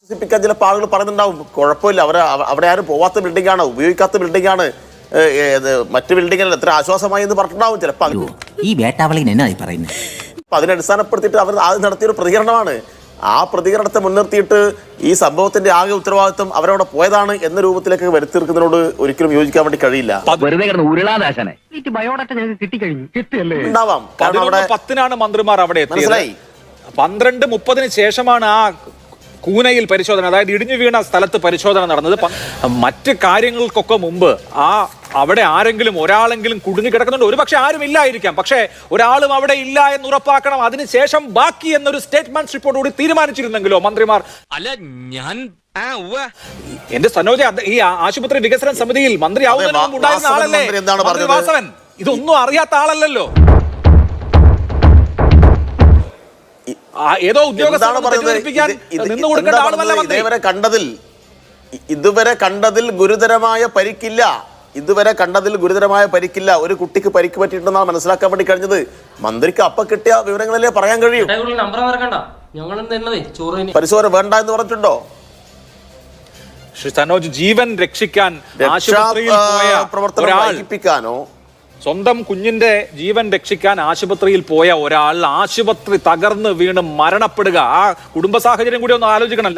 വിശ്വസിപ്പിക്കാൻ ചിലപ്പോൾ ആളുകൾ പറയുന്നുണ്ടാവും, കുഴപ്പമില്ല, അവിടെ ആരും പോവാത്ത ബിൽഡിംഗ് ആണ്, ഉപയോഗിക്കാത്ത ബിൽഡിംഗ് ആണ്, മറ്റു ബിൽഡിങ്ങിൽ എത്ര ആശ്വാസമായി എന്ന് പറഞ്ഞിട്ടുണ്ടാവും ചിലപ്പോൾ. ഈ വേട്ടാവളിന് എന്നാ പറയുന്നത്? അപ്പൊ അതിനടിസ്ഥാനപ്പെടുത്തിയിട്ട് അവർ ആദ്യം നടത്തിയൊരു പ്രതികരണമാണ്. ആ പ്രതികരണത്തെ മുൻനിർത്തിയിട്ട് ഈ സംഭവത്തിന്റെ ആകെ ഉത്തരവാദിത്വം അവരവിടെ പോയതാണ് എന്ന രൂപത്തിലേക്ക് വരുത്തിയിരിക്കുന്നതിനോട് ഒരിക്കലും യോജിക്കാൻ വേണ്ടി കഴിയില്ല. ഉണ്ടാവാം, കാരണം അവിടെ 10-ന് മന്ത്രിമാർ അവിടെ എത്തിയത്. മനസ്സിലായി. 12:30 ശേഷമാണ് ആ കൂനയിൽ പരിശോധന, അതായത് ഇടിഞ്ഞു വീണ സ്ഥലത്ത് പരിശോധന നടന്നത്. മറ്റ് കാര്യങ്ങൾക്കൊക്കെ മുമ്പ് അവിടെ ആരെങ്കിലും ഒരാളെങ്കിലും കുടുങ്ങി കിടക്കുന്നുണ്ട്. ഒരുപക്ഷെ ആരും ഇല്ലായിരിക്കാം, പക്ഷേ ഒരാളും അവിടെ ഇല്ല എന്ന് ഉറപ്പാക്കണം. അതിനുശേഷം ബാക്കി എന്നൊരു സ്റ്റേറ്റ്മെന്റ് റിപ്പോർട്ട് കൂടി തീരുമാനിച്ചിരുന്നെങ്കിലോ മന്ത്രിമാർ? അല്ല, ഞാൻ എന്റെ സനോജ, ഈ ആശുപത്രി വികസന സമിതിയിൽ മന്ത്രി ആവുന്നതിന് മുമ്പ് ഉണ്ടായിരുന്ന ആളല്ലേ മന്ത്രി വാസവൻ? ഇതൊന്നും അറിയാത്ത ആളല്ലല്ലോ. ഏതോ ഇതുവരെ കണ്ടതിൽ ഗുരുതരമായ പരിക്കില്ല. ഒരു കുട്ടിക്ക് പരിക്ക് പറ്റിയിട്ടുണ്ടെന്നാണ് മനസ്സിലാക്കാൻ വേണ്ടി കഴിഞ്ഞത്. മന്ത്രിക്ക് അപ്പൊ കിട്ടിയ വിവരങ്ങളല്ലേ പറയാൻ കഴിയും. പരിശോധന വേണ്ട എന്ന് പറഞ്ഞിട്ടുണ്ടോ? സനോജ്, ജീവൻ രക്ഷിക്കാൻ ആശുപത്രിയിൽ പോയ പ്രവർത്തനം, സ്വന്തം കുഞ്ഞിന്റെ ജീവൻ രക്ഷിക്കാൻ ആശുപത്രിയിൽ പോയ ഒരാൾ ആശുപത്രി തകർന്ന് വീണ് മരണപ്പെടുക, ആ കുടുംബ സാഹചര്യം കൂടി ഒന്ന് ആലോചിക്കണം.